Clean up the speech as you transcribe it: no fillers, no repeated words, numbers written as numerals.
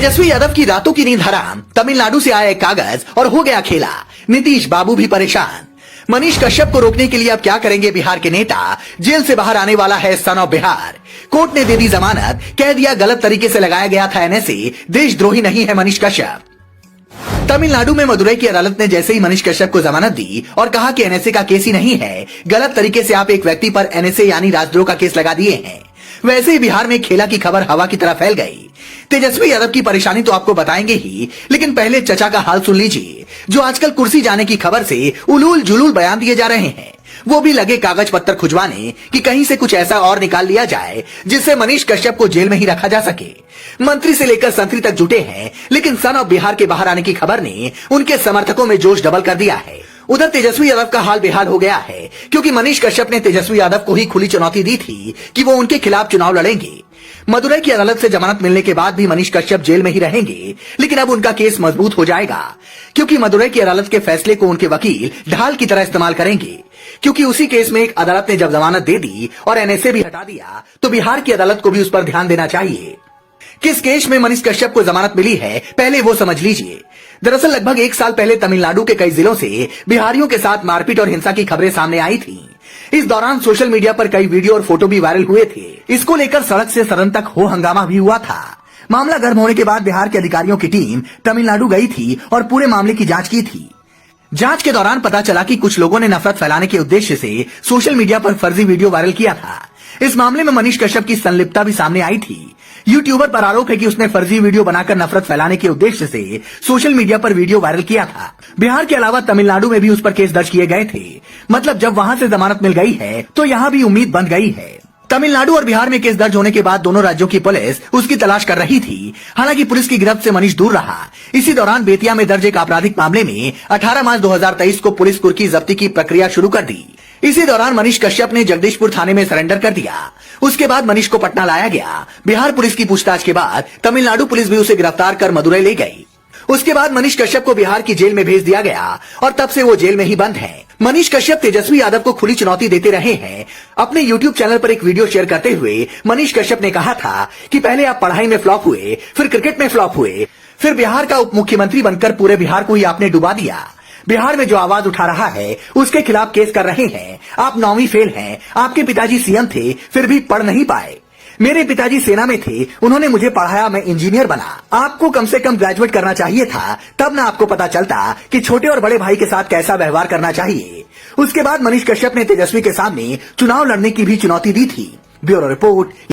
तेजस्वी यादव की रातों की नींद हराम, तमिलनाडु से आया एक कागज और हो गया खेला, नीतीश बाबू भी परेशान। मनीष कश्यप को रोकने के लिए अब क्या करेंगे बिहार के नेता? जेल से बाहर आने वाला है सन ऑफ बिहार। कोर्ट ने दे दी जमानत, कह दिया गलत तरीके से लगाया गया था एनएसए, देशद्रोही नहीं है मनीष कश्यप। तमिलनाडु में मदुरई की अदालत ने जैसे ही मनीष कश्यप को जमानत दी और कहा कि एनएसए का केस ही नहीं है, गलत तरीके से आप एक व्यक्ति पर एनएसए यानी राजद्रोह का केस लगा दिए हैं, वैसे ही बिहार में खेला की खबर हवा की तरह फैल गई। तेजस्वी यादव की परेशानी तो आपको बताएंगे ही, लेकिन पहले चचा का हाल सुन लीजिए, जो आजकल कुर्सी जाने की खबर से उलूल जुलूल बयान दिए जा रहे हैं। वो भी लगे कागज पत्तर खुजवाने कि कहीं से कुछ ऐसा और निकाल लिया जाए जिससे मनीष कश्यप को जेल में ही रखा जा सके। मंत्री से लेकर संतरी तक जुटे हैं, लेकिन सन ऑफ बिहार के बाहर आने की खबर ने उनके समर्थकों में जोश डबल कर दिया है। उधर तेजस्वी यादव का हाल बेहाल हो गया है, क्योंकि मनीष कश्यप ने तेजस्वी यादव को ही खुली चुनौती दी थी कि वो उनके खिलाफ चुनाव लड़ेंगे। मदुरई की अदालत से जमानत मिलने के बाद भी मनीष कश्यप जेल में ही रहेंगे, लेकिन अब उनका केस मजबूत हो जाएगा, क्योंकि मदुरई की अदालत के फैसले को उनके वकील ढाल की तरह इस्तेमाल करेंगे। क्योंकि उसी केस में एक अदालत ने जब जमानत दे दी और एनएसए भी हटा दिया, तो बिहार की अदालत को भी उस पर ध्यान देना चाहिए। किस केस में मनीष कश्यप को जमानत मिली है, पहले वो समझ लीजिए। दरअसल लगभग एक साल पहले तमिलनाडु के कई जिलों से बिहारियों के साथ मारपीट और हिंसा की खबरें सामने आई थी। इस दौरान सोशल मीडिया पर कई वीडियो और फोटो भी वायरल हुए थे। इसको लेकर सड़क से सदन तक हो हंगामा भी हुआ था। मामला गर्म होने के बाद बिहार के अधिकारियों की टीम तमिलनाडु गई थी और पूरे मामले की जांच की थी। जांच के दौरान पता चला कि कुछ लोगों ने नफरत फैलाने के उद्देश्य से सोशल मीडिया पर फर्जी वीडियो वायरल किया था। इस मामले में मनीष कश्यप की संलिप्तता भी सामने आई थी। यूट्यूबर पर आरोप है कि उसने फर्जी वीडियो बनाकर नफरत फैलाने के उद्देश्य से सोशल मीडिया पर वीडियो वायरल किया था। बिहार के अलावा तमिलनाडु में भी उस पर केस दर्ज किए गए थे। मतलब जब वहां से जमानत मिल गई है तो यहाँ भी उम्मीद बंध गई है। तमिलनाडु और बिहार में केस दर्ज होने के बाद दोनों राज्यों की पुलिस उसकी तलाश कर रही थी। हालांकि पुलिस की गिरफ्त से मनीष दूर रहा। इसी दौरान बेतिया में दर्ज एक आपराधिक मामले में 18 मार्च 2023 को पुलिस कुर्की जब्ती की प्रक्रिया शुरू कर दी। इसी दौरान मनीष कश्यप ने जगदीशपुर थाने में सरेंडर कर दिया। उसके बाद मनीष को पटना लाया गया। बिहार पुलिस की पूछताछ के बाद तमिलनाडु पुलिस भी उसे गिरफ्तार कर मदुरई ले गई। उसके बाद मनीष कश्यप को बिहार की जेल में भेज दिया गया और तब से वो जेल में ही बंद है। मनीष कश्यप तेजस्वी यादव को खुली चुनौती देते रहे हैं। अपने YouTube चैनल पर एक वीडियो शेयर करते हुए मनीष कश्यप ने कहा था कि पहले आप पढ़ाई में फ्लॉप हुए, फिर क्रिकेट में फ्लॉप हुए, फिर बिहार का उप मुख्यमंत्री बनकर पूरे बिहार को ही आपने डुबा दिया। बिहार में जो आवाज उठा रहा है उसके खिलाफ केस कर रहे हैं। आप 9वीं फेल हैं। आपके पिताजी सीएम थे, फिर भी पढ़ नहीं पाए। मेरे पिताजी सेना में थे, उन्होंने मुझे पढ़ाया, मैं इंजीनियर बना। आपको कम से कम ग्रेजुएट करना चाहिए था, तब ना आपको पता चलता कि छोटे और बड़े भाई के साथ कैसा व्यवहार करना चाहिए। उसके बाद मनीष कश्यप ने तेजस्वी के सामने चुनाव लड़ने की भी चुनौती दी थी। Bureau report.